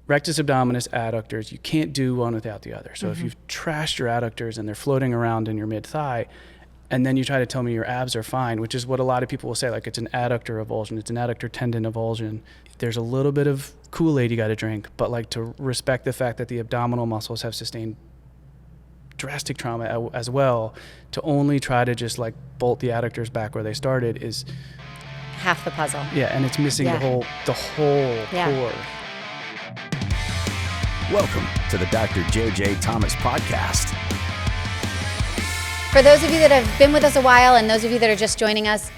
rectus abdominis, adductors, you can't do one without the other. So if you've trashed your adductors and they're floating around in your mid-thigh, and then you try to tell me your abs are fine, which is what a lot of people will say, like it's an adductor avulsion, it's an adductor tendon avulsion. There's a little bit of Kool-Aid you got to drink, but like to respect the fact that the abdominal muscles have sustained drastic trauma as well, to only try to just like bolt the adductors back where they started is half the puzzle. Yeah, and it's missing the whole core. Welcome to the Dr. J.J. Thomas podcast. For those of you that have been with us a while and those of you that are just joining us,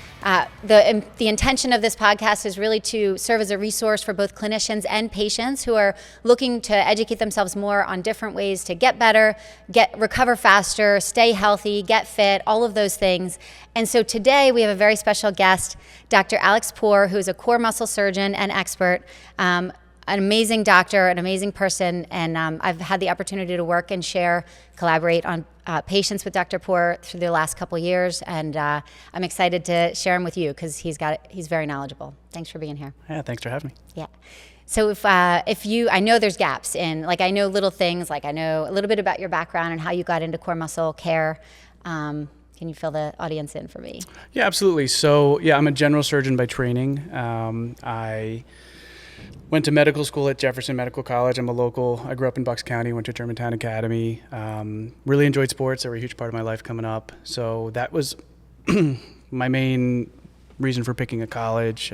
the intention of this podcast is really to serve as a resource for both clinicians and patients who are looking to educate themselves more on different ways to get better, recover faster, stay healthy, get fit, all of those things. And so today we have a very special guest, Dr. Alex Poor, who is a core muscle surgeon and expert, an amazing doctor, an amazing person, and I've had the opportunity to work and collaborate on patients with Dr. Poor through the last couple years, and I'm excited to share him with you because he's very knowledgeable. Thanks for being here. Yeah, thanks for having me. Yeah. So I know there's gaps in, like I know little things, like I know a little bit about your background and how you got into core muscle care. Can you fill the audience in for me? Yeah, absolutely. So yeah, I'm a general surgeon by training. I went to medical school at Jefferson Medical College. I grew up in Bucks County, went to Germantown Academy. Really enjoyed sports. They were a huge part of my life coming up. So that was my main reason for picking a college,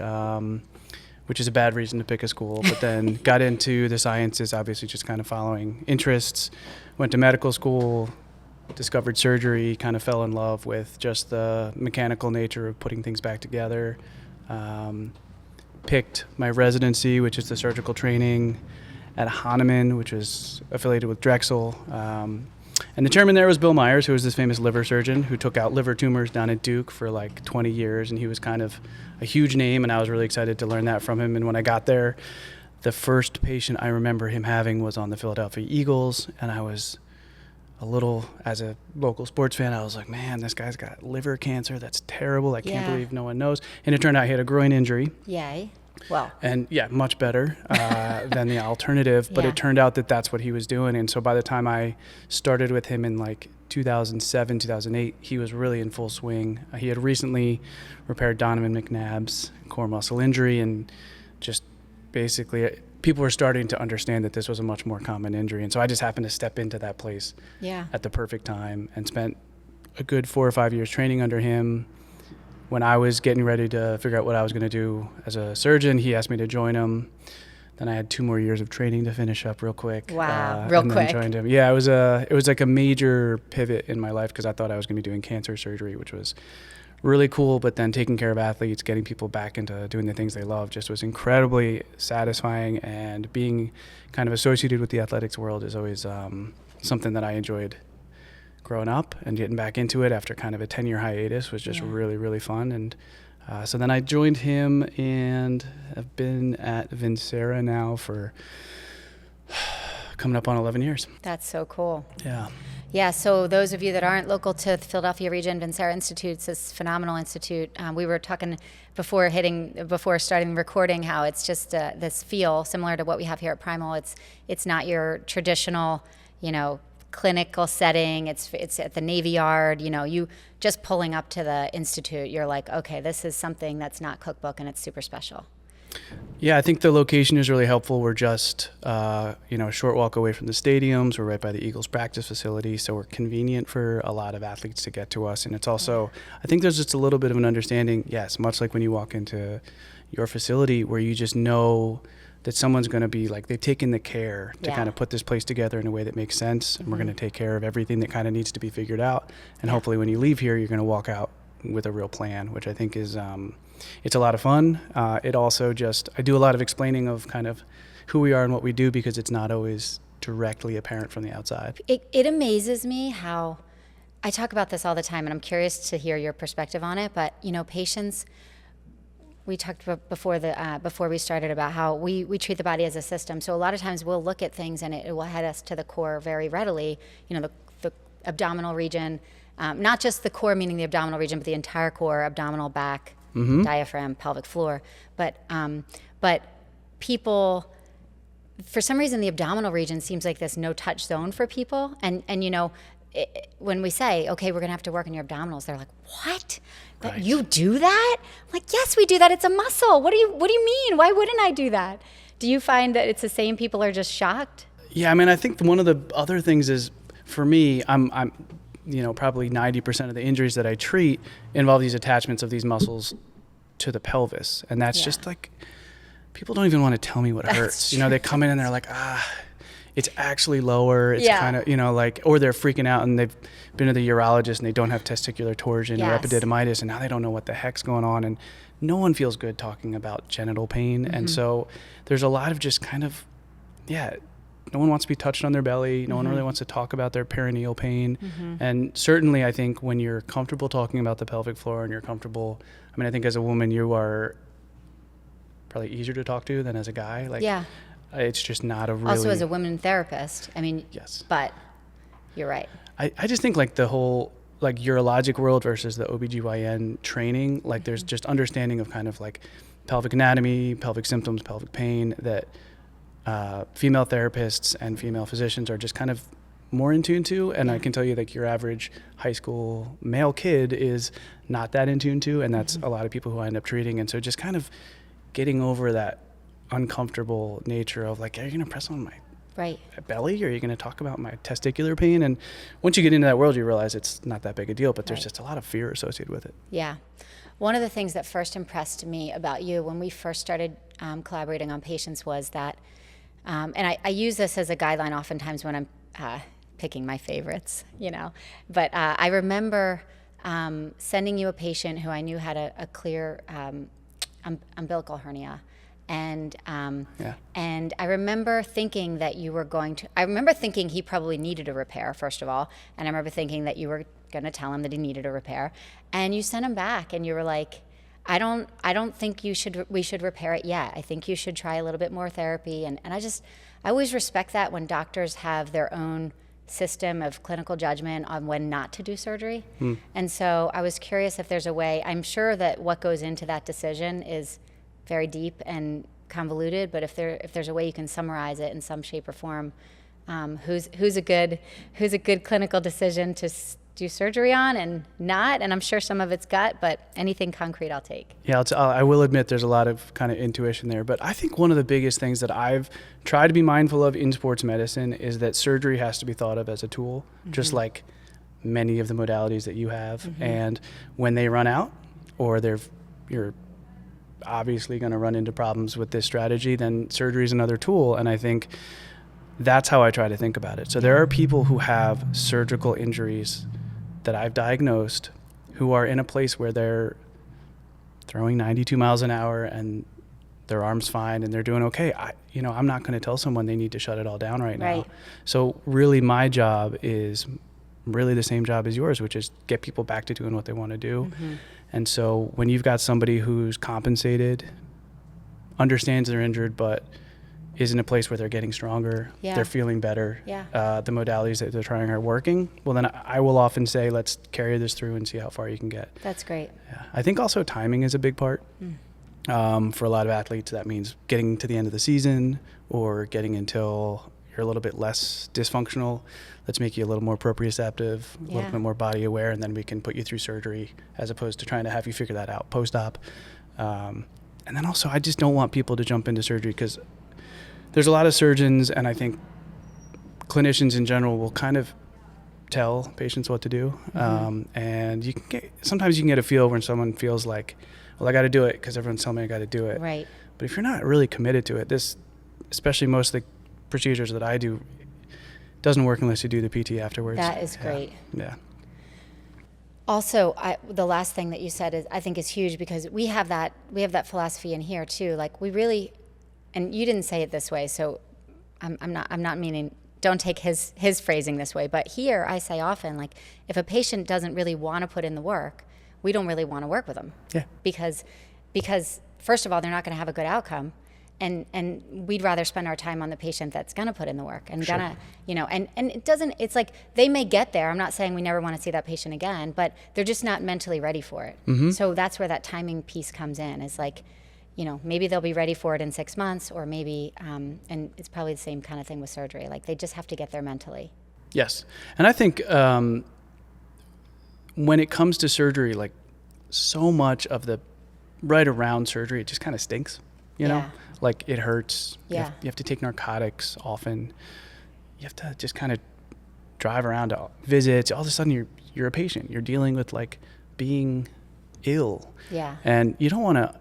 which is a bad reason to pick a school. But then got into the sciences, obviously just kind of following interests. Went to medical school, discovered surgery, kind of fell in love with just the mechanical nature of putting things back together. Picked my residency, which is the surgical training at Hahnemann, which was affiliated with Drexel. And the chairman there was Bill Myers, who was this famous liver surgeon who took out liver tumors down at Duke for like 20 years. And he was kind of a huge name, and I was really excited to learn that from him. And when I got there, the first patient I remember him having was on the Philadelphia Eagles. And I was as a local sports fan, I was like, man, this guy's got liver cancer. That's terrible. I can't believe no one knows. And it turned out he had a groin injury. Yay. Well. And much better than the alternative. But it turned out that that's what he was doing. And so by the time I started with him in like 2007, 2008, he was really in full swing. He had recently repaired Donovan McNabb's core muscle injury, and just basically people were starting to understand that this was a much more common injury. And so I just happened to step into that place at the perfect time and spent a good 4 or 5 years training under him. When I was getting ready to figure out what I was going to do as a surgeon, he asked me to join him. Then I had 2 more years of training to finish up real quick. Wow, and then joined him. Yeah, it was like a major pivot in my life because I thought I was going to be doing cancer surgery, which was really cool, but then taking care of athletes, getting people back into doing the things they love just was incredibly satisfying, and being kind of associated with the athletics world is always something that I enjoyed growing up, and getting back into it after kind of a 10-year hiatus was just really, really fun. And so then I joined him and have been at Vincera now for coming up on 11 years. That's so cool. Yeah. Yeah, so those of you that aren't local to the Philadelphia region, Vincera Institute's this phenomenal institute. We were talking before starting recording how it's just this feel similar to what we have here at Primal. It's not your traditional, clinical setting. It's at the Navy Yard. You just pulling up to the institute, you're like, okay, this is something that's not cookbook, and it's super special. Yeah, I think the location is really helpful. We're just, a short walk away from the stadiums. We're right by the Eagles practice facility, so we're convenient for a lot of athletes to get to us. And it's also, I think there's just a little bit of an understanding, yes, much like when you walk into your facility, where you just know that someone's going to be like, they've taken the care to kind of put this place together in a way that makes sense, and we're going to take care of everything that kind of needs to be figured out. And hopefully when you leave here, you're going to walk out with a real plan, which I think is it's a lot of fun. It also I do a lot of explaining of kind of who we are and what we do, because it's not always directly apparent from the outside. It amazes me how, I talk about this all the time, and I'm curious to hear your perspective on it, but patients, we talked before we started about how we treat the body as a system. So a lot of times we'll look at things and it will head us to the core very readily, the abdominal region, not just the core meaning the abdominal region, but the entire core, abdominal, back, diaphragm, pelvic floor. But people for some reason, the abdominal region seems like this no-touch zone for people. And when we say, okay, we're going to have to work on your abdominals, they're like, what? Right. You do that? I'm like, yes, we do that. It's a muscle. What do you mean? Why wouldn't I do that? Do you find that it's the same? People are just shocked? Yeah, I mean, I think one of the other things is, for me, I'm probably 90% of the injuries that I treat involve these attachments of these muscles to the pelvis. And that's just like, people don't even want to tell me what hurts. They come in and they're like, it's actually lower. It's kind of, or they're freaking out and they've been to the urologist and they don't have testicular torsion or epididymitis, and now they don't know what the heck's going on. And no one feels good talking about genital pain. And so there's a lot of just kind of, no one wants to be touched on their belly. No one really wants to talk about their perineal pain. And certainly I think when you're comfortable talking about the pelvic floor and you're comfortable, I think as a woman, you are probably easier to talk to than as a guy. It's just not a really... Also as a women therapist, yes. But you're right. I just think the whole urologic world versus the OBGYN training, there's just understanding of kind of pelvic anatomy, pelvic symptoms, pelvic pain that female therapists and female physicians are just kind of more in tune to. And I can tell you your average high school male kid is not that in tune to, and that's a lot of people who I end up treating. And so just kind of getting over that uncomfortable nature of are you going to press on my belly, or are you going to talk about my testicular pain? And once you get into that world, you realize it's not that big a deal, but there's just a lot of fear associated with it. Yeah. One of the things that first impressed me about you when we first started collaborating on patients was that, and I use this as a guideline oftentimes when I'm picking my favorites, but I remember sending you a patient who I knew had a clear umbilical hernia. And I remember thinking that you were going to, I remember thinking he probably needed a repair, first of all. And I remember thinking that you were going to tell him that he needed a repair. And you sent him back and you were like, I don't think we should repair it yet. I think you should try a little bit more therapy. And I always respect that when doctors have their own system of clinical judgment on when not to do surgery. And so I was curious if there's a way. I'm sure that what goes into that decision is very deep and convoluted, but if there's a way you can summarize it in some shape or form, who's a good clinical decision to do surgery on and not, and I'm sure some of it's gut, but anything concrete I'll take. Yeah, I will admit there's a lot of kind of intuition there, but I think one of the biggest things that I've tried to be mindful of in sports medicine is that surgery has to be thought of as a tool, just like many of the modalities that you have. And when they run out, or you're obviously going to run into problems with this strategy, then surgery is another tool. And I think that's how I try to think about it. So there are people who have surgical injuries that I've diagnosed who are in a place where they're throwing 92 miles an hour and their arm's fine and they're doing okay. I'm not going to tell someone they need to shut it all down right now. So really my job is really the same job as yours, which is get people back to doing what they want to do. And so when you've got somebody who's compensated, understands they're injured, but is in a place where they're getting stronger, they're feeling better, the modalities that they're trying are working, well, then I will often say, let's carry this through and see how far you can get. That's great. Yeah. I think also timing is a big part. For a lot of athletes, that means getting to the end of the season or getting until you're a little bit less dysfunctional. Let's make you a little more proprioceptive, a little bit more body aware, and then we can put you through surgery as opposed to trying to have you figure that out post-op. And then also, I just don't want people to jump into surgery because there's a lot of surgeons, and I think clinicians in general will kind of tell patients what to do. And sometimes you can get a feel when someone feels like, well, I got to do it because everyone's telling me I got to do it. Right. But if you're not really committed to it, especially most of the procedures that I do, doesn't work unless you do the PT afterwards. That is great. Yeah. Also, the last thing that you said I think is huge because we have that philosophy in here too. We really, and you didn't say it this way, so I'm not meaning, don't take his phrasing this way, but here I say often, if a patient doesn't really want to put in the work, we don't really want to work with them. Yeah. Because first of all, they're not going to have a good outcome. And we'd rather spend our time on the patient that's going to put in the work and and it doesn't, it's they may get there. I'm not saying we never want to see that patient again, but they're just not mentally ready for it. So that's where that timing piece comes in. It's maybe they'll be ready for it in 6 months, or maybe, and it's probably the same kind of thing with surgery. Like, they just have to get there mentally. Yes. And I think when it comes to surgery, like, so much of the right around surgery, it just kind of stinks, you know? Like, it hurts. Yeah. You have to take narcotics often. You have to just kind of drive around to visits. All of a sudden, you're a patient. You're dealing with, like, being ill. Yeah. And you don't want to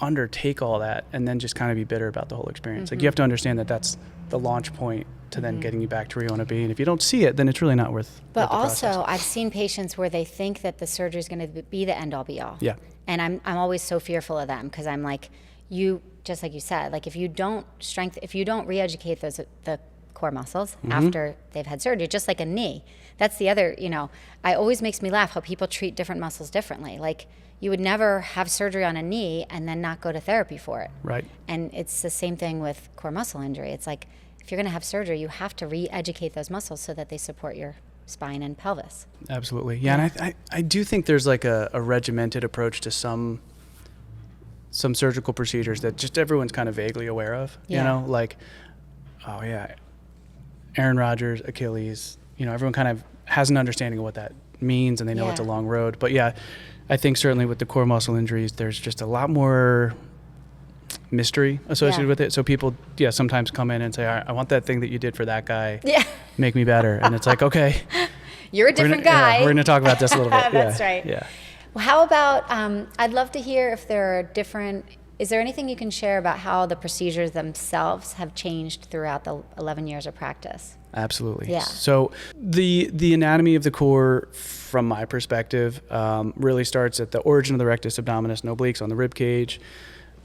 undertake all that and then just kind of be bitter about the whole experience. Like, you have to understand that that's the launch point to then getting you back to where you want to be. And if you don't see it, then it's really not worth But the also, process. I've seen patients where they think that the surgery is going to be the end all be all. Yeah. And I'm always so fearful of them, because I'm like, just like you said, like, if you don't re-educate the core muscles after they've had surgery, just like a knee. That's the other, I always makes me laugh how people treat different muscles differently. Like, you would never have surgery on a knee and then not go to therapy for it. Right. And it's the same thing with core muscle injury. It's like, if you're going to have surgery, you have to re-educate those muscles so that they support your spine and pelvis. Absolutely. Yeah. And I do think there's like a regimented approach to some surgical procedures that just everyone's kind of vaguely aware of, like, oh yeah, Aaron Rodgers, Achilles, everyone kind of has an understanding of what that means, and they know it's a long road. But yeah, I think certainly with the core muscle injuries, there's just a lot more mystery associated with it. So people, sometimes come in and say, all right, I want that thing that you did for that guy. Yeah. Make me better. And it's like, okay. You're a different guy. We're going to talk about this a little bit. That's right. Yeah. Well, how about, I'd love to hear if there are is there anything you can share about how the procedures themselves have changed throughout the 11 years of practice? Absolutely. Yeah. So the anatomy of the core, from my perspective, really starts at the origin of the rectus abdominis and obliques on the rib cage.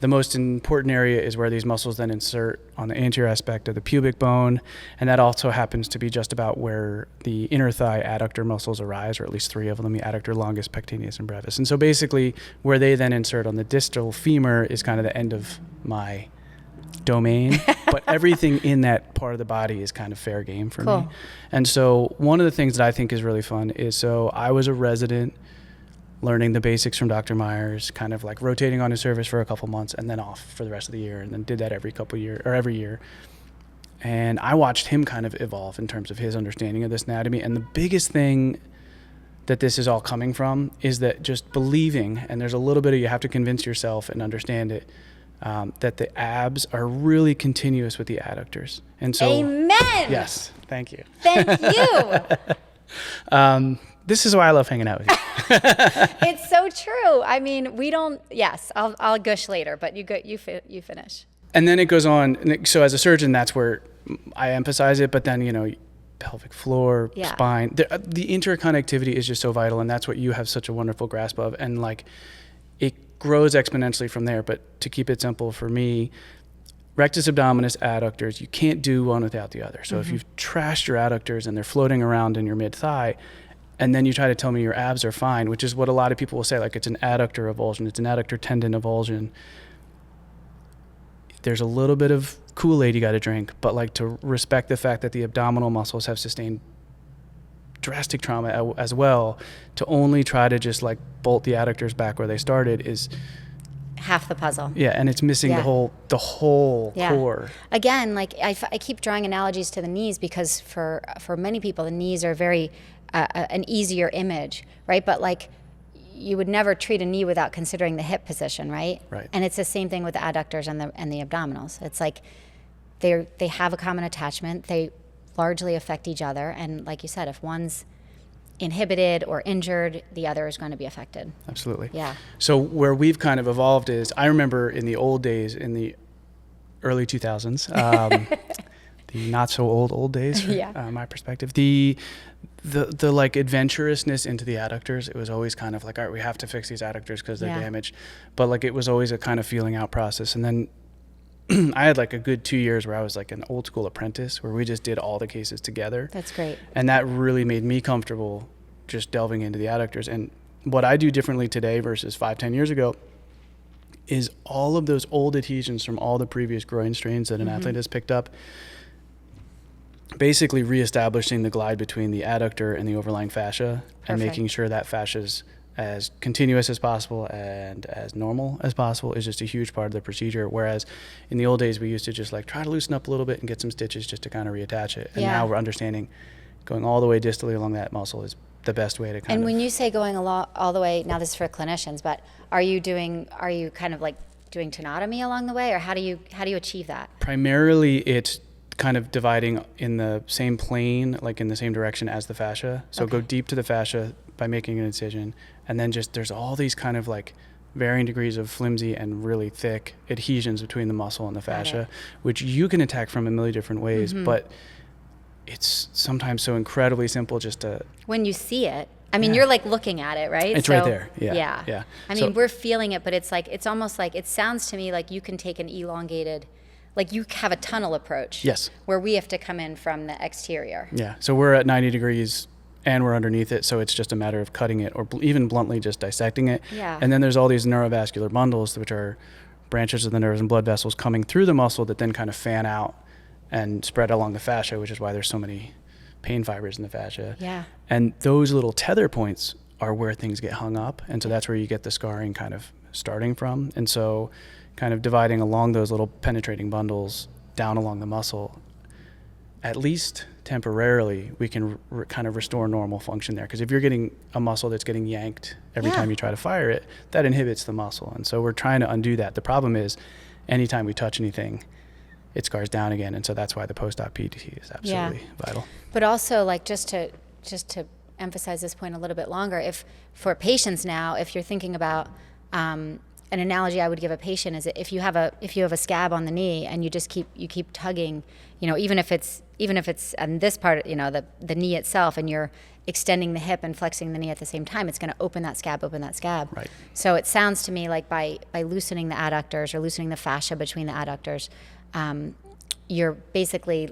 The most important area is where these muscles then insert on the anterior aspect of the pubic bone, and that also happens to be just about where the inner thigh adductor muscles arise, or at least 3 of them, the adductor longus, pectineus, and brevis. And so basically where they then insert on the distal femur is kind of the end of my domain, but everything in that part of the body is kind of fair game for me. And so one of the things that I think is really fun is, so I was a resident learning the basics from Dr. Myers, kind of like rotating on his service for a couple months and then off for the rest of the year, and then did that every year. And I watched him kind of evolve in terms of his understanding of this anatomy. And the biggest thing that this is all coming from is that just believing, and there's a little bit of, you have to convince yourself and understand it, that the abs are really continuous with the adductors. And so, amen. Yes, thank you. Thank you. This is why I love hanging out with you. It's so true. I mean, I'll gush later, but you finish. And then it goes on. So as a surgeon, that's where I emphasize it. But then, pelvic floor, spine, the interconnectivity is just so vital. And that's what you have such a wonderful grasp of. And like, it grows exponentially from there. But to keep it simple for me, rectus abdominis, adductors, you can't do one without the other. So if you've trashed your adductors and they're floating around in your mid-thigh, and then you try to tell me your abs are fine, which is what a lot of people will say, like it's an adductor avulsion, it's an adductor tendon avulsion. There's a little bit of Kool-Aid you got to drink, but like, to respect the fact that the abdominal muscles have sustained drastic trauma as well, to only try to just like bolt the adductors back where they started is half the puzzle. Yeah, and it's missing the whole core. Again, like I keep drawing analogies to the knees, because for many people the knees are very an easier image, right? But like, you would never treat a knee without considering the hip position, right? Right. And it's the same thing with the adductors and the abdominals. It's like they have a common attachment. They largely affect each other, and like you said, if one's inhibited or injured, the other is going to be affected. Absolutely. Yeah. So where we've kind of evolved is, I remember in the old days, in the early 2000s, the not so old days from my perspective, the like adventurousness into the adductors, it was always kind of like, all right, we have to fix these adductors because they're damaged. But like, it was always a kind of feeling out process. And then I had like a good 2 years where I was like an old school apprentice, where we just did all the cases together. That's great. And that really made me comfortable just delving into the adductors. And what I do differently today versus 5-10 years ago is all of those old adhesions from all the previous groin strains that an athlete has picked up, basically reestablishing the glide between the adductor and the overlying fascia, and making sure that fascia's as continuous as possible and as normal as possible is just a huge part of the procedure. Whereas in the old days, we used to just like try to loosen up a little bit and get some stitches just to kind of reattach it. And now we're understanding going all the way distally along that muscle is the best way to kind of. And when you say going all the way, now this is for clinicians, but are you kind of like doing tenotomy along the way, or how do you achieve that? Primarily, it's kind of dividing in the same plane, like in the same direction as the fascia. So go deep to the fascia by making an incision, and then just there's all these kind of like varying degrees of flimsy and really thick adhesions between the muscle and the fascia, which you can attack from a million different ways, but it's sometimes so incredibly simple just to. When you see it, I mean, you're like looking at it, right? It's right there. Yeah. I mean, we're feeling it, but it's like, it's almost like, it sounds to me like you can take an elongated, like you have a tunnel approach. Yes. Where we have to come in from the exterior. Yeah. So we're at 90 degrees and we're underneath it. So it's just a matter of cutting it or even bluntly just dissecting it. Yeah. And then there's all these neurovascular bundles, which are branches of the nerves and blood vessels coming through the muscle that then kind of fan out and spread along the fascia, which is why there's so many pain fibers in the fascia. Yeah. And those little tether points are where things get hung up. And so that's where you get the scarring kind of starting from. And so kind of dividing along those little penetrating bundles down along the muscle, at least temporarily, we can kind of restore normal function there. Because if you're getting a muscle that's getting yanked every time you try to fire it, that inhibits the muscle. And so we're trying to undo that. The problem is anytime we touch anything, it scars down again. And so that's why the post-op PT is absolutely vital. But also, like, just to emphasize this point a little bit longer, if for patients now, if you're thinking about an analogy I would give a patient is if you have a scab on the knee and you just keep tugging, even if it's on this part, the knee itself, and you're extending the hip and flexing the knee at the same time, it's going to open that scab. Right. So it sounds to me like by loosening the adductors or loosening the fascia between the adductors, you're basically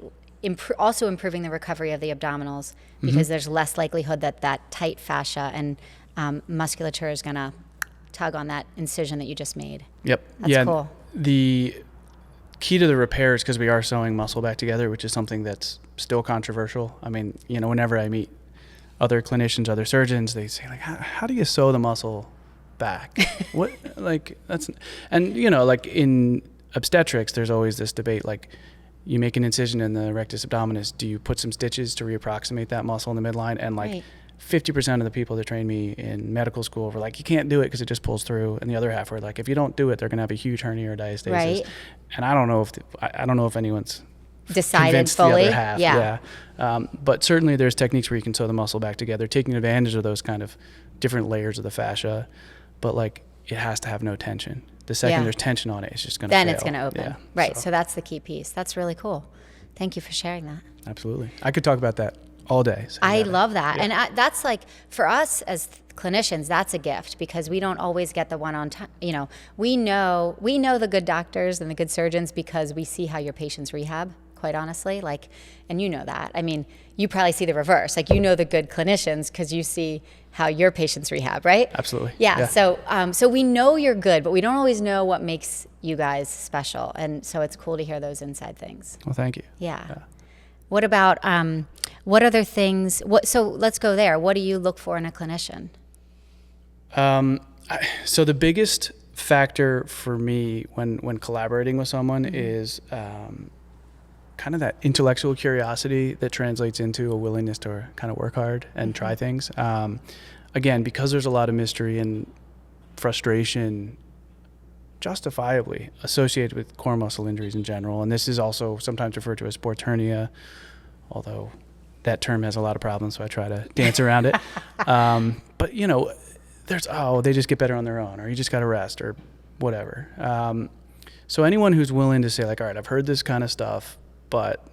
also improving the recovery of the abdominals, because there's less likelihood that tight fascia and musculature is going to tug on that incision that you just made. Yep. That's cool. The key to the repair is because we are sewing muscle back together, which is something that's still controversial. I mean, whenever I meet other clinicians, other surgeons, they say like, how do you sew the muscle back? What, like that's, and like in obstetrics, there's always this debate, like you make an incision in the rectus abdominis, do you put some stitches to reapproximate that muscle in the midline? And like 50% of the people that train me in medical school were like, you can't do it because it just pulls through. And the other half were like, if you don't do it, they're going to have a huge hernia or diastasis. Right. And I don't know if anyone's decided fully. The other half. Yeah. But certainly there's techniques where you can sew the muscle back together, taking advantage of those kind of different layers of the fascia. But like, it has to have no tension. The second there's tension on it, it's just going to fail. Then it's going to open. Right. So that's the key piece. That's really cool. Thank you for sharing that. Absolutely. I could talk about that all day. So I love that. Yeah. And that's like, for us as clinicians, that's a gift, because we don't always get the one on time. We know the good doctors and the good surgeons because we see how your patients rehab, quite honestly. Like, and you know that. I mean, you probably see the reverse. Like, the good clinicians because you see how your patients rehab, right? Absolutely. Yeah. So we know you're good, but we don't always know what makes you guys special. And so it's cool to hear those inside things. Well, thank you. Yeah. What about, what other things, so let's go there. What do you look for in a clinician? So the biggest factor for me when collaborating with someone is kind of that intellectual curiosity that translates into a willingness to kind of work hard and try things. Again, because there's a lot of mystery and frustration justifiably associated with core muscle injuries in general. And this is also sometimes referred to as sports hernia, although that term has a lot of problems, so I try to dance around it. But there's, they just get better on their own, or you just got to rest, or whatever. So anyone who's willing to say like, all right, I've heard this kind of stuff, but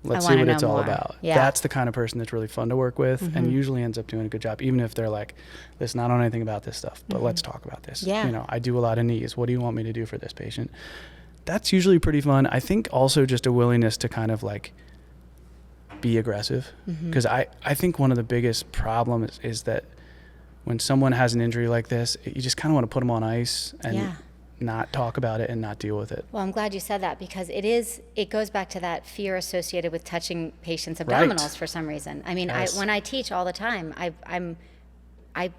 let's see what it's all about. Yeah. That's the kind of person that's really fun to work with, and usually ends up doing a good job, even if they're like, listen, I don't know anything about this stuff, but let's talk about this. Yeah. I do a lot of knees. What do you want me to do for this patient? That's usually pretty fun. I think also just a willingness to kind of like be aggressive, because I think one of the biggest problems is that when someone has an injury like this, you just kind of want to put them on ice and not talk about it and not deal with it. Well, I'm glad you said that, because it goes back to that fear associated with touching patients' abdominals for some reason. I mean, when I teach all the time, I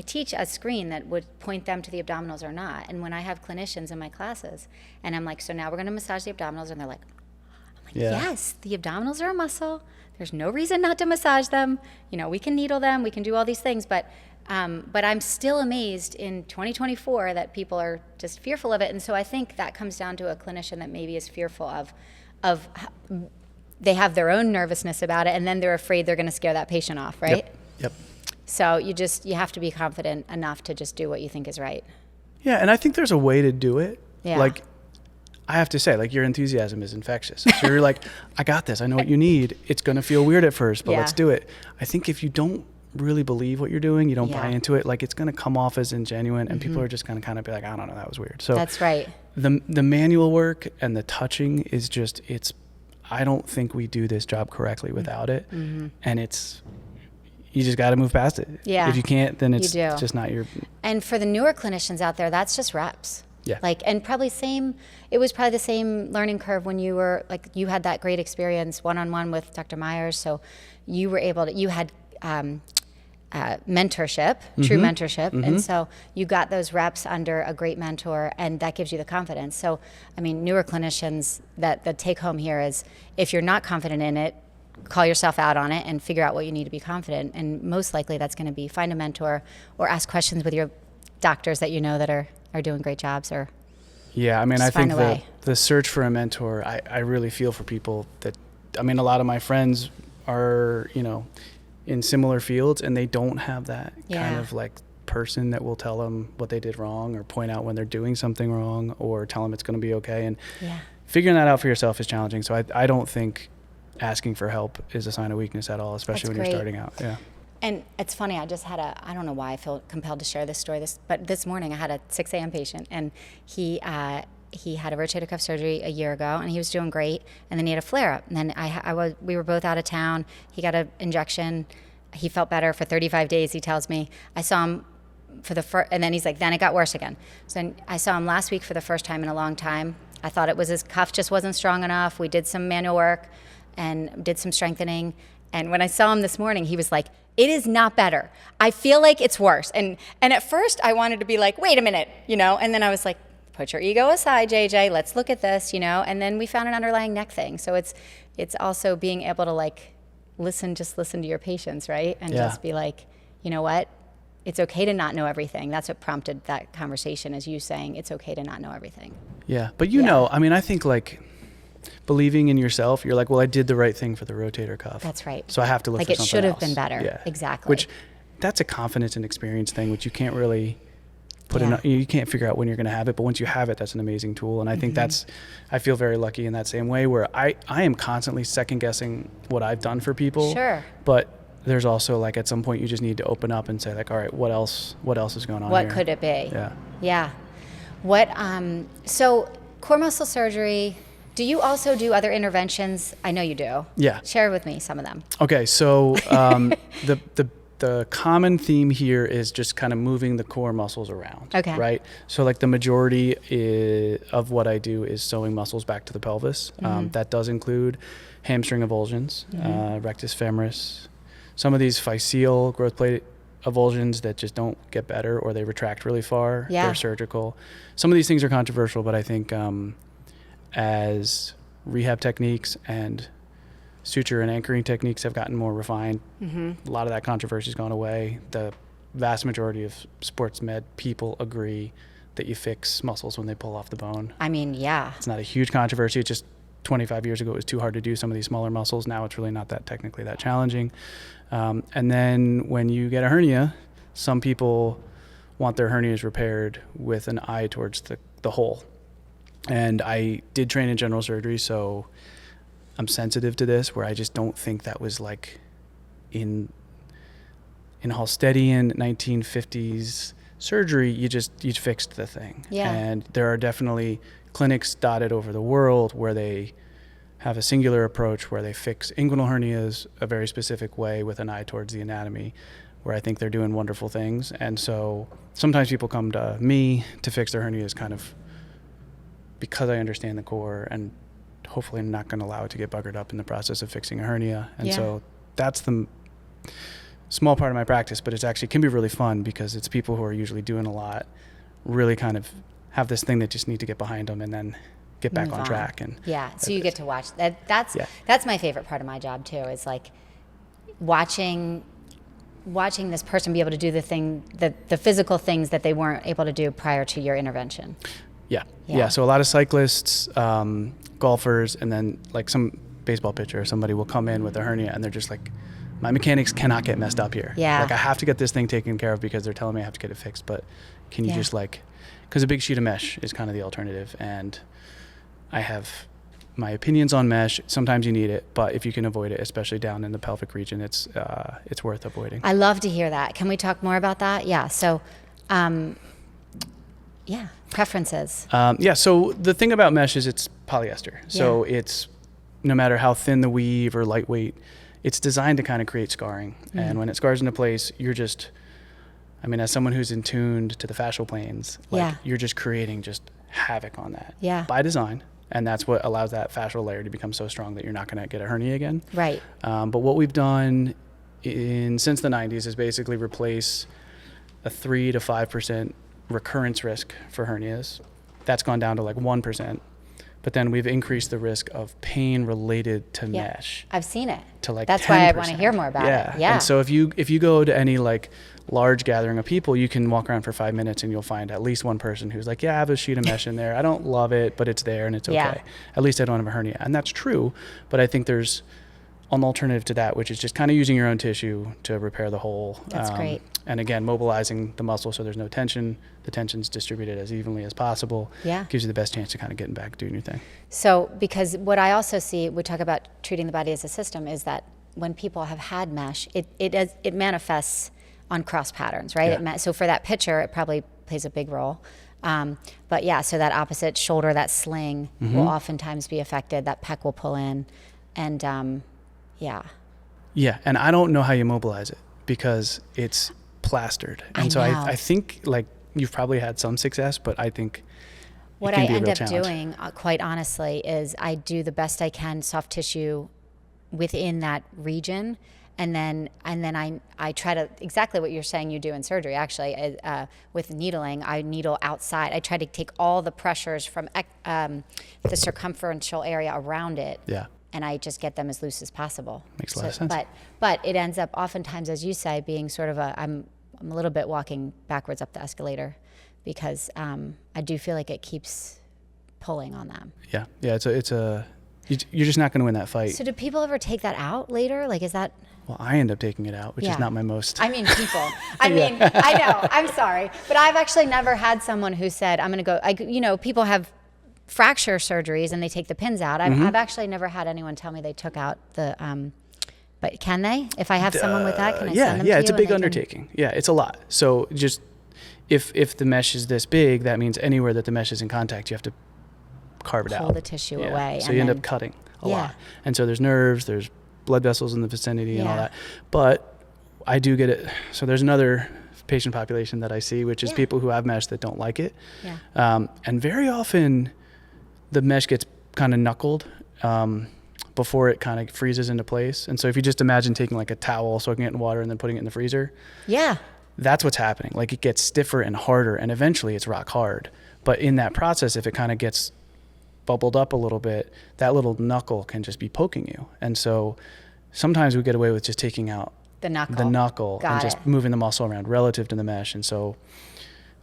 teach a screen that would point them to the abdominals or not. And when I have clinicians in my classes and I'm like, so now we're going to massage the abdominals, and they're like, yes, the abdominals are a muscle. There's no reason not to massage them. We can needle them, we can do all these things, but I'm still amazed in 2024 that people are just fearful of it. And so I think that comes down to a clinician that maybe is fearful of they have their own nervousness about it, and then they're afraid they're going to scare that patient off, right? Yep. So you have to be confident enough to just do what you think is right. Yeah, and I think there's a way to do it. Yeah. Like, I have to say, like, your enthusiasm is infectious. So you're like, I got this. I know what you need. It's going to feel weird at first, but let's do it. I think if you don't really believe what you're doing, you don't buy into it, like, it's going to come off as ingenuine, and people are just going to kind of be like, I don't know, that was weird. So that's right. The manual work and the touching is just, I don't think we do this job correctly without it. And you just got to move past it. Yeah. If you can't, then it's just not your. And for the newer clinicians out there, that's just reps. Yeah. And it was probably the same learning curve when you were, like, you had that great experience one-on-one with Dr. Myers. So you were you had mentorship, true mentorship. And so you got those reps under a great mentor, and that gives you the confidence. So, I mean, newer clinicians, that the take home here is, if you're not confident in it, call yourself out on it and figure out what you need to be confident. And most likely that's going to be find a mentor or ask questions with your doctors that that are doing great jobs, or I mean, I think the search for a mentor, I really feel for people that, I mean, a lot of my friends are, in similar fields, and they don't have that kind of like person that will tell them what they did wrong, or point out when they're doing something wrong, or tell them it's going to be okay. And figuring that out for yourself is challenging. So I don't think asking for help is a sign of weakness at all, especially when you're starting out. Yeah. And it's funny, I just had I don't know why I feel compelled to share this story, but this morning I had a 6 a.m. patient, and he had a rotator cuff surgery a year ago, and he was doing great, and then he had a flare-up. And then we were both out of town. He got an injection. He felt better for 35 days, he tells me. I saw him and then he's like, then it got worse again. So I saw him last week for the first time in a long time. I thought it was his cuff just wasn't strong enough. We did some manual work and did some strengthening. And when I saw him this morning, he was like, it is not better. I feel like it's worse. And at first I wanted to be like, wait a minute, and then I was like, put your ego aside, JJ, let's look at this, and then we found an underlying neck thing. So it's also being able to, like, listen to your patients, right? And just be like, you know what? It's okay to not know everything. That's what prompted that conversation, is you saying it's okay to not know everything. Yeah. But I mean, I think, like, believing in yourself, you're like, well, I did the right thing for the rotator cuff. That's right. So I have to look for something else. Like, it should have been better. Yeah. Exactly. Which, that's a confidence and experience thing, which you can't really put in. You can't figure out when you're going to have it, but once you have it, that's an amazing tool. And I think I feel very lucky in that same way, where I am constantly second guessing what I've done for people. Sure. But there's also, like, at some point you just need to open up and say, like, all right, what else is going on here? What could it be? Yeah. Yeah. What, so core muscle surgery, do you also do other interventions? I know you do. Yeah. Share with me some of them. Okay. So, the common theme here is just kind of moving the core muscles around. Okay. Right? So, like, the majority of what I do is sewing muscles back to the pelvis. That does include hamstring avulsions, rectus femoris, some of these physeal growth plate avulsions that just don't get better, or they retract really far. They're surgical. Some of these things are controversial, but I think as rehab techniques and suture and anchoring techniques have gotten more refined, a lot of that controversy has gone away. The vast majority of sports med people agree that you fix muscles when they pull off the bone. I mean, yeah. It's not a huge controversy. It's just 25 years ago, it was too hard to do some of these smaller muscles. Now it's really not that technically that challenging. And then when you get a hernia, some people want their hernias repaired with an eye towards the hole. And I did train in general surgery, so I'm sensitive to this, where I just don't think that was, like, in Hallstedian 1950s surgery, you fixed the thing. Yeah. And there are definitely clinics dotted over the world where they have a singular approach, where they fix inguinal hernias a very specific way with an eye towards the anatomy, where I think they're doing wonderful things. And so sometimes people come to me to fix their hernias kind of because I understand the core, and hopefully I'm not going to allow it to get buggered up in the process of fixing a hernia. And so that's small part of my practice, but it's actually can be really fun because it's people who are usually doing a lot, really kind of have this thing that just need to get behind them and then get back on track. And so you get to watch that. That's my favorite part of my job too, is like watching this person be able to do the physical things that they weren't able to do prior to your intervention. Yeah. So a lot of cyclists, golfers, and then like some baseball pitcher or somebody will come in with a hernia and they're just like, my mechanics cannot get messed up here. Yeah. Like I have to get this thing taken care of because they're telling me I have to get it fixed. But can you just like, because a big sheet of mesh is kind of the alternative. And I have my opinions on mesh. Sometimes you need it, but if you can avoid it, especially down in the pelvic region, it's worth avoiding. I love to hear that. Can we talk more about that? Yeah. So, preferences. So the thing about mesh is it's polyester. So it's no matter how thin the weave or lightweight, it's designed to kind of create scarring. And when it scars into place, you're just, I mean, as someone who's in tuned to the fascial planes, like you're just creating just havoc on that by design. And that's what allows that fascial layer to become so strong that you're not going to get a hernia again. Right. But what we've done since the 90s is basically replace a 3 to 5% recurrence risk for hernias. That's gone down to like 1%. But then we've increased the risk of pain related to mesh. I've seen it. To like That's 10%. why I want to hear more about it. Yeah. And so if you go to any like large gathering of people, you can walk around for 5 minutes and you'll find at least one person who's like, I have a sheet of mesh in there. I don't love it, but it's there and it's okay. At least I don't have a hernia. And that's true. But I think there's an alternative to that, which is just kind of using your own tissue to repair the hole. That's great. And again, mobilizing the muscle so there's no tension. The tension's distributed as evenly as possible. Gives you the best chance to kind of getting back doing your thing. So, because what I also see, we talk about treating the body as a system, is that when people have had mesh, it manifests on cross patterns, right? So for that pitcher, it probably plays a big role. But so that opposite shoulder, that sling will oftentimes be affected. That pec will pull in, and and I don't know how you mobilize it because it's plastered. And so I think like you've probably had some success, but I think what I end up doing, quite honestly, is I do the best I can soft tissue within that region. And then I try to, exactly what you're saying you do in surgery, actually, with needling, I needle outside. I try to take all the pressures from the circumferential area around it. And I just get them as loose as possible. Makes a lot of sense. But it ends up oftentimes, as you say, being sort of I'm a little bit walking backwards up the escalator because I do feel like it keeps pulling on them. You're just not going to win that fight. So do people ever take that out later? Like, is that... Well, I end up taking it out, which is not my most... I mean, people. I mean, I know. I'm sorry. But I've actually never had someone who said, I'm going to go... people have fracture surgeries and they take the pins out. I've actually never had anyone tell me they took out the... but can they? If I have someone with that, can I send them to you? Yeah, it's a big undertaking. Yeah, it's a lot. So just... If the mesh is this big, that means anywhere that the mesh is in contact, you have to carve it out. Pull the tissue away. So you end up cutting a lot. And so there's nerves, there's blood vessels in the vicinity and all that. But I do get it. So there's another patient population that I see, which is people who have mesh that don't like it. And very often the mesh gets kind of knuckled before it kind of freezes into place. And so if you just imagine taking like a towel, soaking it in water and then putting it in the freezer. That's what's happening. Like it gets stiffer and harder and eventually it's rock hard. But in that process, if it kind of gets bubbled up a little bit, that little knuckle can just be poking you. And so sometimes we get away with just taking out the knuckle and just moving the muscle around relative to the mesh. And so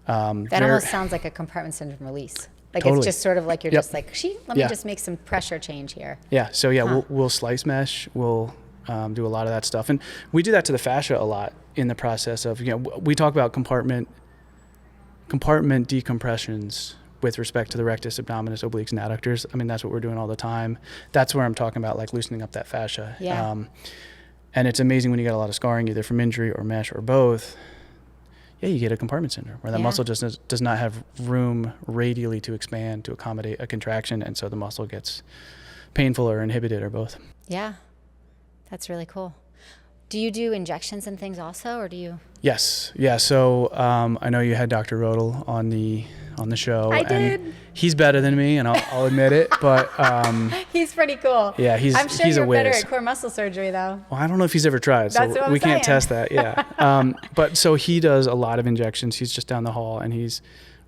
that almost sounds like a compartment syndrome release. Like it's just sort of like you're just like, let me just make some pressure change here. So we'll slice mesh. We'll do a lot of that stuff. And we do that to the fascia a lot in the process of, we talk about compartment decompressions with respect to the rectus, abdominis, obliques, and adductors. I mean, that's what we're doing all the time. That's where I'm talking about like loosening up that fascia. And it's amazing when you get a lot of scarring, either from injury or mesh or both. You get a compartment syndrome where that muscle just does not have room radially to expand to accommodate a contraction. And so the muscle gets painful or inhibited or both. That's really cool. Do you do injections and things also, or do you? Yes. So I know you had Dr. Rodel on the on the show. I and did. He's better than me, and I'll admit it. But he's pretty cool. yeah, I'm sure he's you're a whiz. better at core muscle surgery, though. Well, I don't know if he's ever tried, so That's what I'm we can't saying. test that. Yeah. But so he does a lot of injections. He's just down the hall, and he's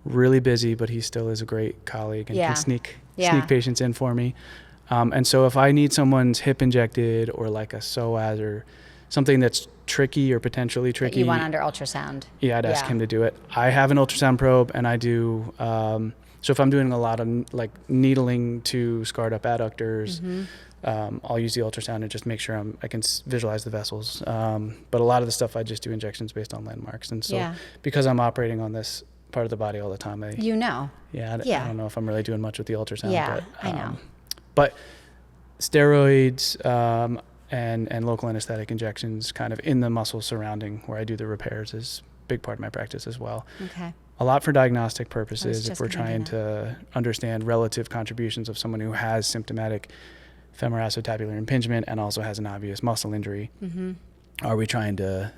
really busy, but he still is a great colleague and Yeah. can sneak Yeah. patients in for me. And so if I need someone's hip injected or like a psoas or something that's tricky or potentially That tricky, you want under ultrasound. yeah, I'd ask Yeah. him to do it. I have an ultrasound probe, and I do. So if I'm doing a lot of like needling to scarred up adductors, I'll use the ultrasound and just make sure I can visualize the vessels. But a lot of the stuff I just do injections based on landmarks, and so Yeah. because I'm operating on this part of the body all the time, I Yeah. don't know if I'm really doing much with the ultrasound. Yeah, but, I know. But steroids and local anesthetic injections kind of in the muscle surrounding where I do the repairs is a big part of my practice as well. Okay. A lot for diagnostic purposes if just we're gonna trying do to understand relative contributions of someone who has symptomatic femoroacetabular impingement and also has an obvious muscle injury. Are we trying to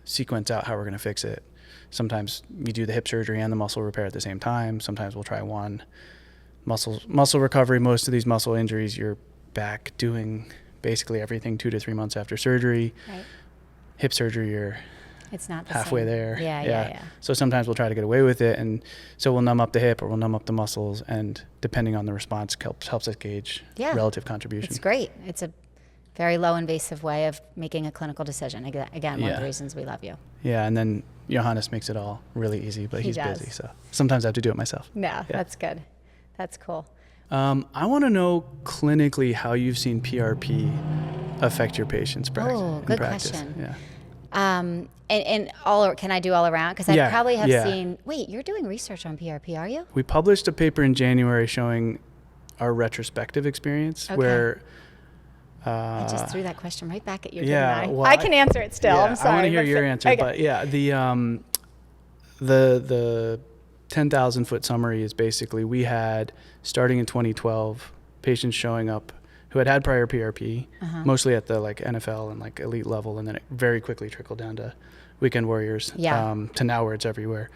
sequence out how we're going to fix it? Sometimes you do the hip surgery and the muscle repair at the same time. Sometimes we'll try one. Muscle recovery, most of these muscle injuries, you're back doing basically everything 2 to 3 months after surgery. Right. Hip surgery, you're It's not the halfway same. there. Yeah. So sometimes we'll try to get away with it, and so we'll numb up the hip or we'll numb up the muscles, and depending on the response, helps us gauge Yeah. relative contribution. It's great. It's a very low invasive way of making a clinical decision. Again, one of the Yeah. reasons we love you. Yeah, and then Johannes makes it all really easy, but He he's does. busy, so sometimes I have to do it myself. No, that's good. That's cool. I want to know clinically how you've seen PRP affect your patients' practice. Oh, in good practice. question. Yeah. Can I do all around? Because I Yeah, probably have yeah. seen. Wait, you're doing research on PRP, are you? We published a paper in January showing our retrospective experience Okay. I where just threw that question right back at you. yeah, didn't I? well, I can answer it still. yeah, I'm sorry. I want to hear but your answer, okay. but yeah, the 10,000 foot summary is basically we had, starting in 2012, patients showing up who had prior PRP, mostly at the like NFL and like elite level, and then it very quickly trickled down to weekend warriors, Yeah. to now where it's everywhere.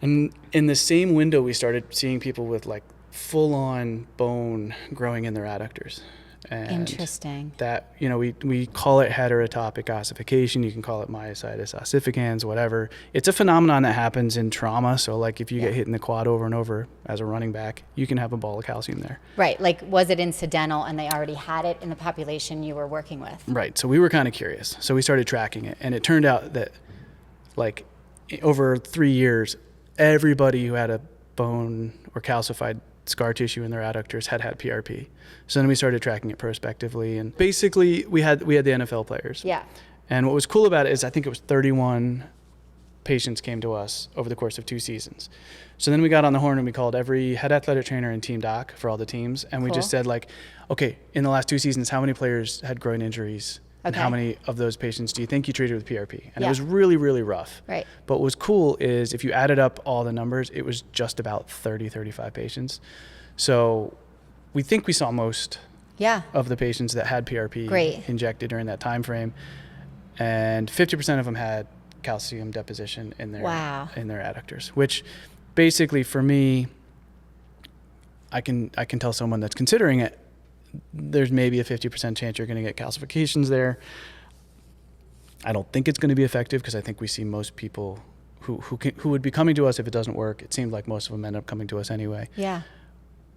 And in the same window, we started seeing people with like full on bone growing in their adductors. And Interesting. that, we call it heterotopic ossification. You can call it myositis ossificans, whatever. It's a phenomenon that happens in trauma. So like if you get hit in the quad over and over as a running back, you can have a ball of calcium there. Right. Like, was it incidental and they already had it in the population you were working with? Right. So we were kind of curious. So we started tracking it. And it turned out that like over 3 years, everybody who had a bone or calcified scar tissue in their adductors had PRP. So then we started tracking it prospectively, and basically we had the NFL players. Yeah. And what was cool about it is I think it was 31 patients came to us over the course of 2 seasons. So then we got on the horn and we called every head athletic trainer and team doc for all the teams, and we Cool. just said like, okay, in the last 2 seasons, how many players had groin injuries? And Okay. how many of those patients do you think you treated with PRP? And Yeah. it was really, really rough. Right. But what was cool is if you added up all the numbers, it was just about 35 patients. So we think we saw most Yeah. of the patients that had PRP Great. injected during that time frame. And 50% of them had calcium deposition in their Wow. in their adductors, which basically for me, I can tell someone that's considering it, there's maybe a 50% chance you're going to get calcifications there. I don't think it's going to be effective because I think we see most people who would be coming to us if it doesn't work. It seemed like most of them end up coming to us anyway. Yeah.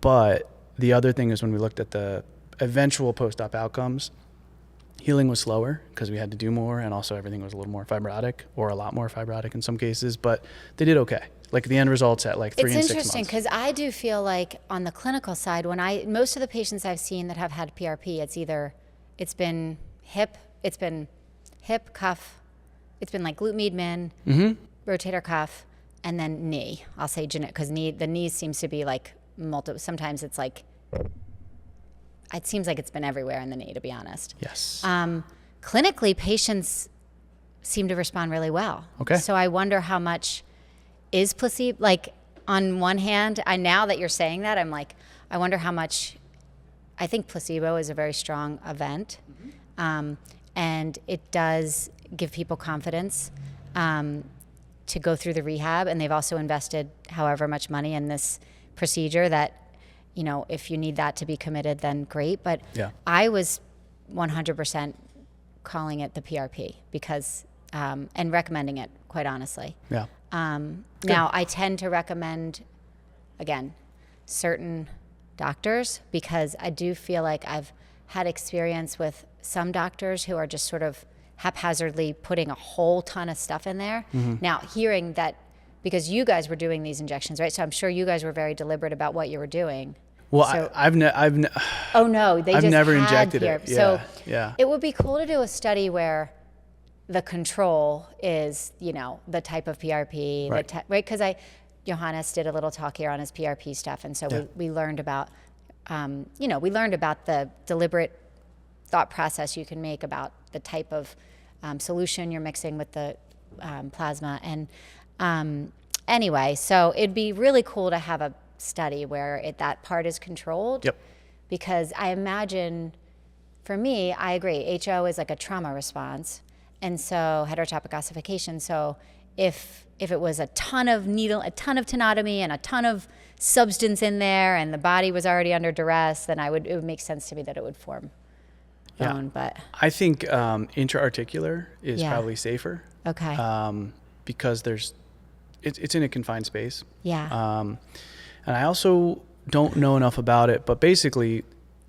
But the other thing is when we looked at the eventual post-op outcomes, healing was slower because we had to do more, and also everything was a little more fibrotic, or a lot more fibrotic in some cases, but they did okay. Like the end results at like 3 and 6 months. It's interesting because I do feel like on the clinical side, most of the patients I've seen that have had PRP, it's been hip, cuff, it's been like glute med min, rotator cuff, and then knee. I'll say because the knee seems to be like multiple. Sometimes it's like, it seems like it's been everywhere in the knee, to be honest. Yes. Clinically, patients seem to respond really well. Okay. So I wonder how much is placebo. Like on one hand, now that you're saying that, I'm like, I wonder how much. I think placebo is a very strong event, and it does give people confidence. to go through the rehab, and they've also invested however much money in this procedure that, if you need that to be committed, then great. But I was 100% calling it the PRP because, and recommending it, quite honestly. Yeah. Now, I tend to recommend, again, certain doctors, because I do feel like I've had experience with some doctors who are just sort of haphazardly putting a whole ton of stuff in there. Now, hearing that, because you guys were doing these injections, right? So I'm sure you guys were very deliberate about what you were doing. Well, So- I've Oh no, they just never had injected PRP. it. So Yeah. it would be cool to do a study where the control is, the type of PRP, Right. right? Because Johannes did a little talk here on his PRP stuff, and so we learned about, the deliberate thought process you can make about the type of solution you're mixing with the plasma. And anyway, so it'd be really cool to have a study where that part is controlled. Yep. Because I imagine, for me, I agree, HO is like a trauma response, and so heterotopic ossification. So if it was a ton of tenotomy and a ton of substance in there, and the body was already under duress, then it would make sense to me that it would form bone. But I think intra-articular is probably safer. Okay. Because it's in a confined space. Yeah. And I also don't know enough about it, but basically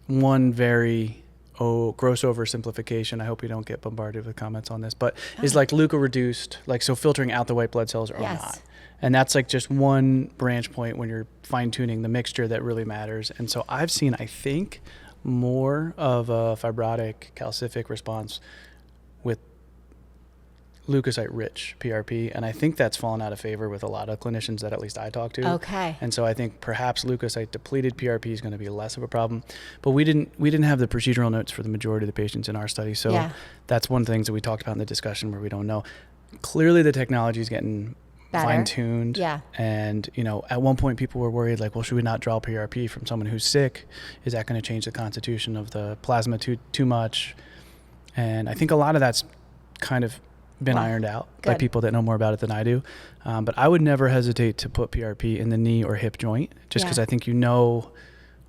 one very gross oversimplification, I hope we don't get bombarded with comments on this, but is like leukoreduced, like so filtering out the white blood cells or not. And that's like just one branch point when you're fine tuning the mixture that really matters. And so I've seen, I think, more of a fibrotic calcific response with leukocyte-rich PRP, and I think that's fallen out of favor with a lot of clinicians that at least I talk to. Okay. And so I think perhaps leukocyte-depleted PRP is going to be less of a problem. But we didn't have the procedural notes for the majority of the patients in our study, so that's one of the things that we talked about in the discussion where we don't know. Clearly, the technology is getting Better. fine-tuned. Yeah. And at one point, people were worried, like, well, should we not draw PRP from someone who's sick? Is that going to change the constitution of the plasma too much? And I think a lot of that's kind of been ironed out by people that know more about it than I do. But I would never hesitate to put PRP in the knee or hip joint, just because I think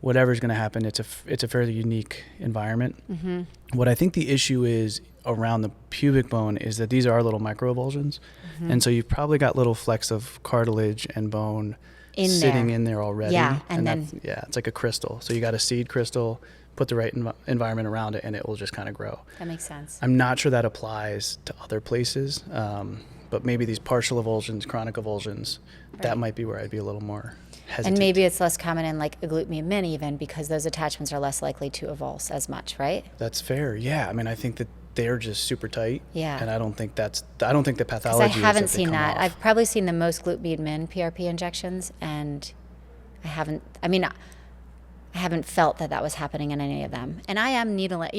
whatever's going to happen, it's a fairly unique environment. Mm-hmm. What I think the issue is around the pubic bone is that these are little microavulsions. Mm-hmm. And so you've probably got little flecks of cartilage and bone sitting in there already. Yeah, and then it's like a crystal. So you got a seed crystal, put the right environment around it, and it will just kind of grow. That makes sense. I'm not sure that applies to other places, but maybe these partial avulsions, chronic avulsions, that might be where I'd be a little more hesitant. And maybe it's less common in like agglutinin men even, because those attachments are less likely to avulse as much, right? That's fair. Yeah. I mean, I think that they're just super tight. Yeah. And I don't think the pathology I is haven't seen come that. off. I've probably seen the most glute men PRP injections, and I haven't felt that was happening in any of them. And I am needling,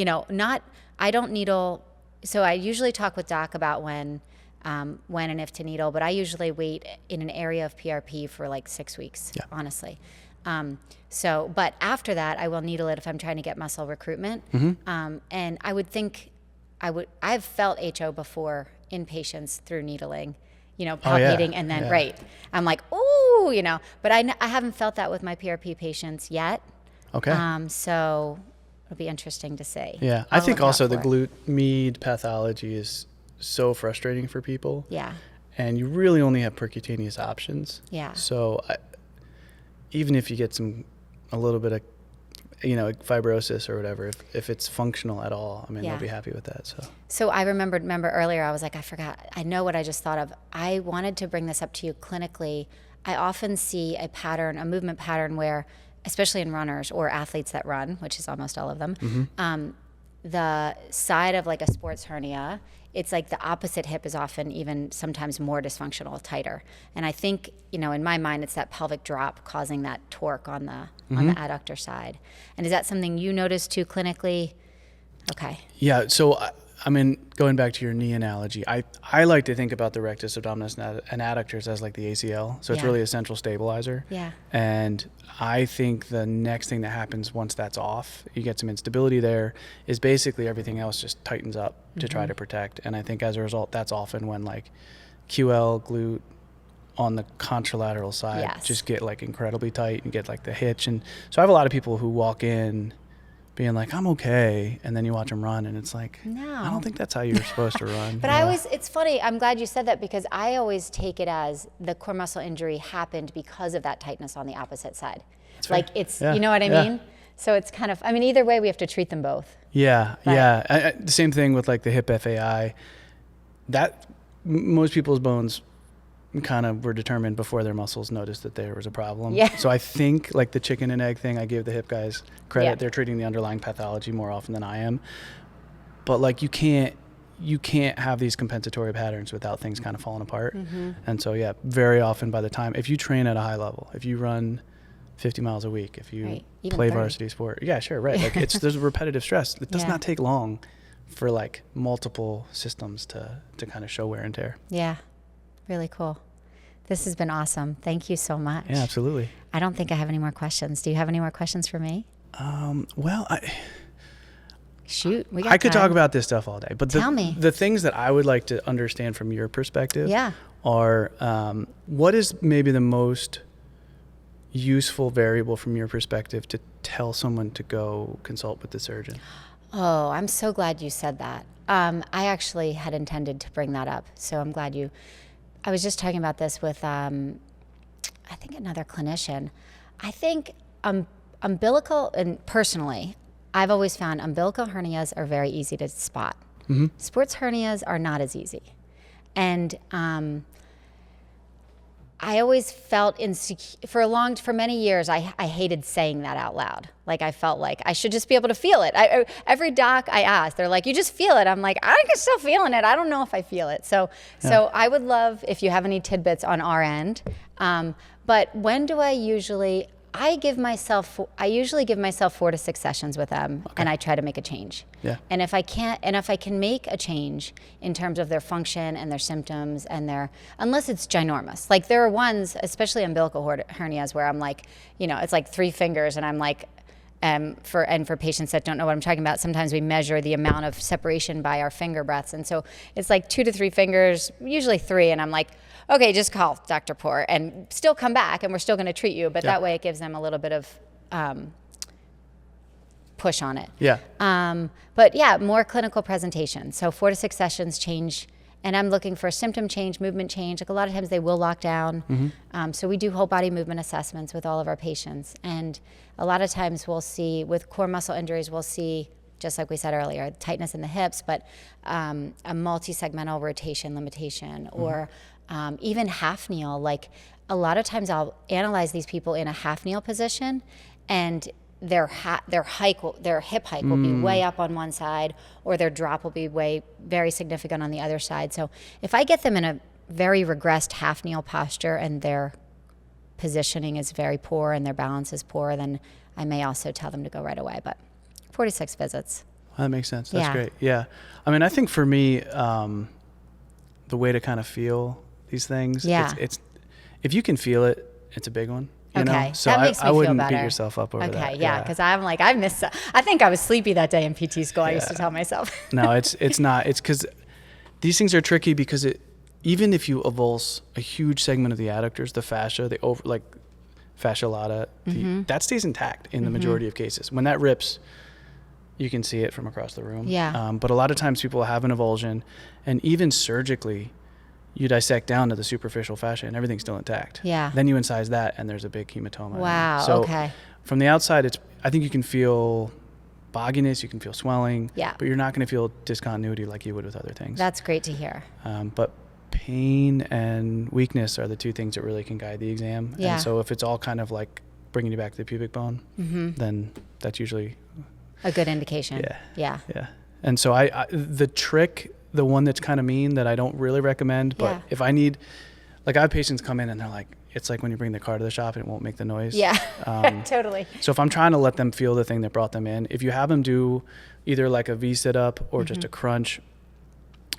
I don't needle. So I usually talk with doc about when and if to needle, but I usually wait in an area of PRP for like 6 weeks, honestly. But after that, I will needle it if I'm trying to get muscle recruitment. Mm-hmm. And I would think I've felt HO before in patients through needling, palpating and then, I'm like, ooh, but I haven't felt that with my PRP patients yet. Okay. So it'll be interesting to see. Yeah. I think also the glute med pathology is so frustrating for people. Yeah. And you really only have percutaneous options. Yeah. So even if you get a little bit of, fibrosis or whatever, if it's functional at all, they'll be happy with that. So I remember earlier, I was like, I forgot. I know what I just thought of. I wanted to bring this up to you clinically. I often see a movement pattern where, especially in runners or athletes that run, which is almost all of them, mm-hmm. The side of like a sports hernia, it's like the opposite hip is often even sometimes more dysfunctional, tighter. And I think, in my mind, it's that pelvic drop causing that torque on the adductor side. And is that something you notice too clinically? Okay. Yeah. So, going back to your knee analogy, I like to think about the rectus abdominis and adductors as like the ACL. So it's really a central stabilizer. Yeah. And I think the next thing that happens once that's off, you get some instability there, is basically everything else just tightens up to try to protect. And I think as a result, that's often when like QL glute on the contralateral side Yes. just get like incredibly tight and get like the hitch. And so I have a lot of people who walk in being like, I'm okay. And then you watch them run and it's like, No. I don't think that's how you're supposed to run. But it's funny, I'm glad you said that, because I always take it as the core muscle injury happened because of that tightness on the opposite side. That's Like fair. it's, Yeah. you know what I Yeah. mean? So it's kind of, I mean, either way, we have to treat them both. Yeah, But- yeah. The same thing with like the hip FAI. Most people's bones kind of were determined before their muscles noticed that there was a problem. Yeah. So I think like the chicken and egg thing, I give the hip guys credit. Yeah. They're treating the underlying pathology more often than I am. But like you can't have these compensatory patterns without things kind of falling apart. Mm-hmm. And so yeah, very often by the time, if you train at a high level, if you run 50 miles a week, if you Right. Even play 30. varsity sport, yeah, sure, right. Like there's repetitive stress. It does Yeah. not take long for like multiple systems to kind of show wear and tear. Yeah, really cool. This has been awesome. Thank you so much. Yeah, absolutely. I don't think I have any more questions. Do you have any more questions for me? Well, Shoot, we got I could time. talk about this stuff all day, but Tell me. the things that I would like to understand from your perspective Yeah. are what is maybe the most useful variable from your perspective to tell someone to go consult with the surgeon? Oh, I'm so glad you said that. I actually had intended to bring that up, so I'm glad you. I was just talking about this with, I think another clinician. I think umbilical, and personally, I've always found umbilical hernias are very easy to spot. Mm-hmm. Sports hernias are not as easy, and I always felt insecure for many years. I hated saying that out loud. Like I felt like I should just be able to feel it. Every doc I asked, they're like, "You just feel it." I'm like, "I'm still feeling it. I don't know if I feel it." So I would love if you have any tidbits on our end. But when do I usually? I usually give myself 4 to 6 sessions with them, and I try to make a change. Yeah. And if I can make a change in terms of their function and their symptoms and unless it's ginormous. Like there are ones, especially umbilical hernias, where I'm like, it's like 3 fingers, and I'm like, for patients that don't know what I'm talking about, sometimes we measure the amount of separation by our finger breadths, and so it's like 2 to 3 fingers, usually 3, and I'm like, okay, just call Dr. Poor and still come back, and we're still going to treat you, but that way it gives them a little bit of push on it. Yeah. But yeah, more clinical presentation. So 4 to 6 sessions change, and I'm looking for symptom change, movement change. Like a lot of times they will lock down. Mm-hmm. So we do whole body movement assessments with all of our patients. And a lot of times we'll see, with core muscle injuries, we'll see, just like we said earlier, tightness in the hips, but a multi-segmental rotation limitation, or even half kneel. Like a lot of times I'll analyze these people in a half kneel position, and their hip hike will be way up on one side, or their drop will be very significant on the other side. So if I get them in a very regressed half kneel posture and their positioning is very poor and their balance is poor, then I may also tell them to go right away. But 46 visits. That makes sense. That's Yeah. great. Yeah. I mean, I think for me, the way to kind of feel these things, Yeah. it's if you can feel it, it's a big one. You Okay, know? So that makes me I wouldn't feel beat better. yourself up over that. Okay, yeah, because I'm like, I think I was sleepy that day in PT school. I used to tell myself. No, it's not. It's because these things are tricky because even if you avulse a huge segment of the adductors, the fascia, fascia lata, that stays intact in the majority of cases. When that rips, you can see it from across the room. Yeah. But a lot of times people have an avulsion, and even surgically, you dissect down to the superficial fascia and everything's still intact. Yeah. Then you incise that and there's a big hematoma. Wow, So okay. from the outside, I think you can feel bogginess, you can feel swelling, Yeah. but you're not going to feel discontinuity like you would with other things. That's great to hear. But pain and weakness are the 2 things that really can guide the exam. Yeah. And so if it's all kind of like bringing you back to the pubic bone, then that's usually A good indication. Yeah. Yeah. And so the trick, the one that's kind of mean that I don't really recommend, but Yeah. if I need, like I have patients come in and they're like, it's like when you bring the car to the shop and it won't make the noise. Yeah. Totally. So if I'm trying to let them feel the thing that brought them in, if you have them do either like a V sit-up or just a crunch,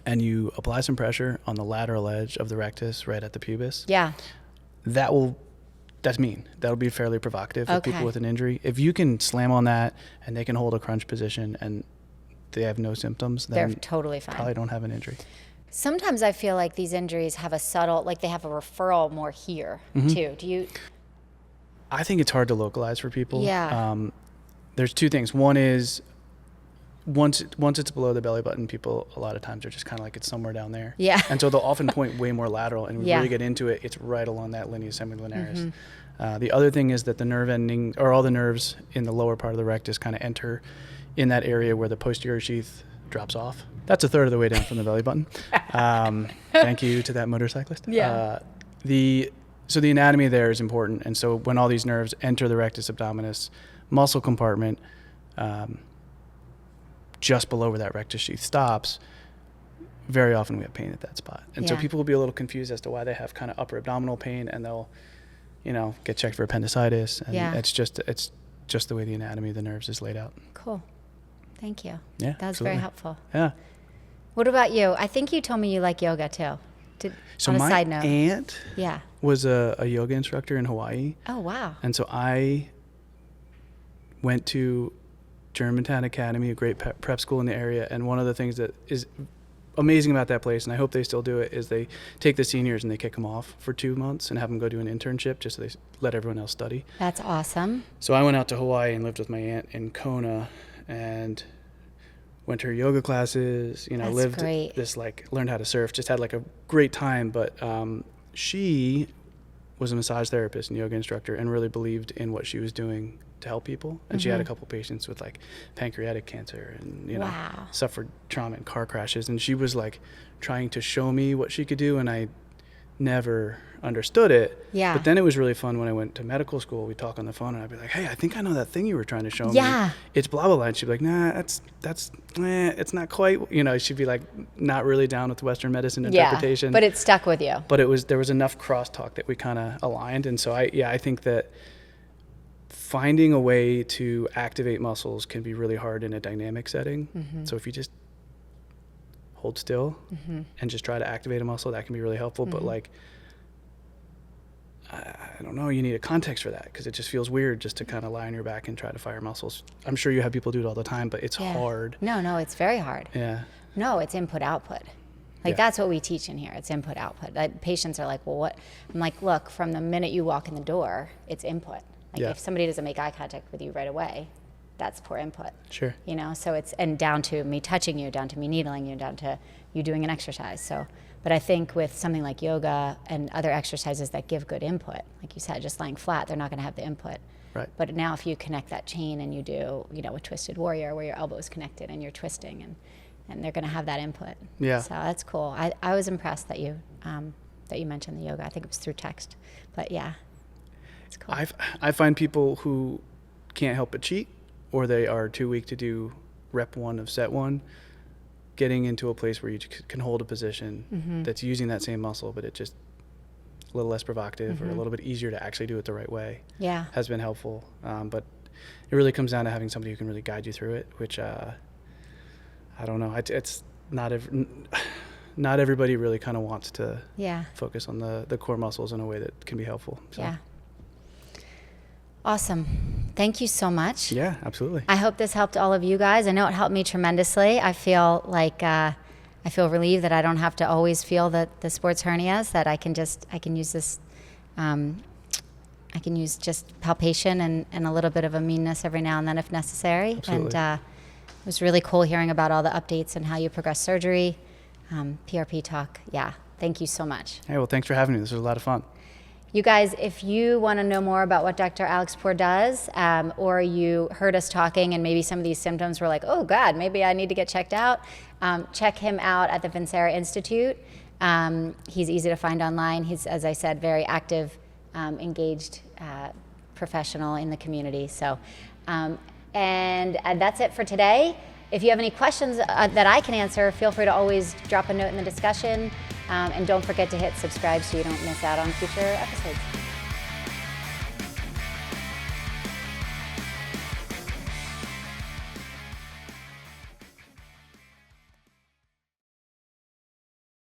and you apply some pressure on the lateral edge of the rectus right at the pubis, Yeah. that's mean. That'll be fairly provocative for Okay. people with an injury. If you can slam on that and they can hold a crunch position and they have no symptoms, They're then totally fine. probably don't have an injury. Sometimes I feel like these injuries have a subtle, like they have a referral more here too. Do you? I think it's hard to localize for people. Yeah. There's two things. One is once it's below the belly button, people a lot of times are just kind of like it's somewhere down there. Yeah. And so they'll often point way more lateral, and when we Yeah. really get into it, it's right along that linea semilunaris. The other thing is that the nerve ending, or all the nerves in the lower part of the rectus, kind of enter in that area where the posterior sheath drops off. That's a third of the way down from the belly button. Thank you to that motorcyclist. Yeah. So the anatomy there is important, and so when all these nerves enter the rectus abdominis muscle compartment, just below where that rectus sheath stops, very often we have pain at that spot. And so Yeah. people will be a little confused as to why they have kind of upper abdominal pain, and they'll, get checked for appendicitis. And Yeah. it's just the way the anatomy of the nerves is laid out. Cool. Thank you. Yeah, That was absolutely. very helpful. Yeah. What about you? I think you told me you like yoga too. So on a my side note. aunt Yeah. was a yoga instructor in Hawaii. Oh, wow. And so I went to Germantown Academy, a great prep school in the area. And one of the things that is amazing about that place, and I hope they still do it, is they take the seniors and they kick them off for 2 months and have them go do an internship just so they let everyone else study. That's awesome. So I went out to Hawaii and lived with my aunt in Kona and went to her yoga classes, That's lived great. this, learned how to surf, just had a great time. But she was a massage therapist and yoga instructor and really believed in what she was doing to help people. And she had a couple patients with pancreatic cancer and, Wow. suffered trauma in car crashes. And she was trying to show me what she could do. And I never understood it. Yeah. But then it was really fun when I went to medical school. We'd talk on the phone and I'd be like, hey, I think I know that thing you were trying to show me. Yeah. It's blah, blah, blah. And she'd be like, nah, it's not quite, she'd be not really down with Western medicine interpretation. Yeah, but it stuck with you. But there was enough crosstalk that we kind of aligned. And so I think that finding a way to activate muscles can be really hard in a dynamic setting. So if you just hold still and just try to activate a muscle, that can be really helpful. But I don't know, you need a context for that because it just feels weird just to kind of lie on your back and try to fire muscles. I'm sure you have people do it all the time, but it's hard. No, it's very hard. Yeah. No, it's input output. Yeah. That's what we teach in here. It's input output. Patients are like, well, what? I'm like, look, from the minute you walk in the door, it's input. Yeah. If somebody doesn't make eye contact with you right away, that's poor input. Sure. So it's, and down to me touching you, down to me needling you, down to you doing an exercise. So, but I think with something like yoga and other exercises that give good input, like you said, just lying flat, they're not going to have the input. Right. But now if you connect that chain and you do, a twisted warrior where your elbow is connected and you're twisting and they're going to have that input. Yeah. So that's cool. I was impressed that you mentioned the yoga. I think it was through text, but yeah, it's cool. I find people who can't help but cheat, or they are too weak to do rep 1 of set 1, getting into a place where you can hold a position that's using that same muscle, but it just a little less provocative or a little bit easier to actually do it the right way. Yeah. Has been helpful. But it really comes down to having somebody who can really guide you through it, which I don't know. It's not everybody really kind of wants to focus on the core muscles in a way that can be helpful. So. Yeah. Awesome. Thank you so much. Yeah, absolutely. I hope this helped all of you guys. I know it helped me tremendously. I feel relieved that I don't have to always feel the sports hernias, that I can use this, I can use just palpation and a little bit of a meanness every now and then if necessary. Absolutely. And it was really cool hearing about all the updates and how you progress surgery, PRP talk. Yeah. Thank you so much. Hey, well, thanks for having me. This was a lot of fun. You guys, if you want to know more about what Dr. Alex Poor does, or you heard us talking and maybe some of these symptoms were like, oh God, maybe I need to get checked out, check him out at the Vincera Institute. He's easy to find online. He's, as I said, very active, engaged professional in the community. So, and that's it for today. If you have any questions that I can answer, feel free to always drop a note in the discussion. And don't forget to hit subscribe so you don't miss out on future episodes.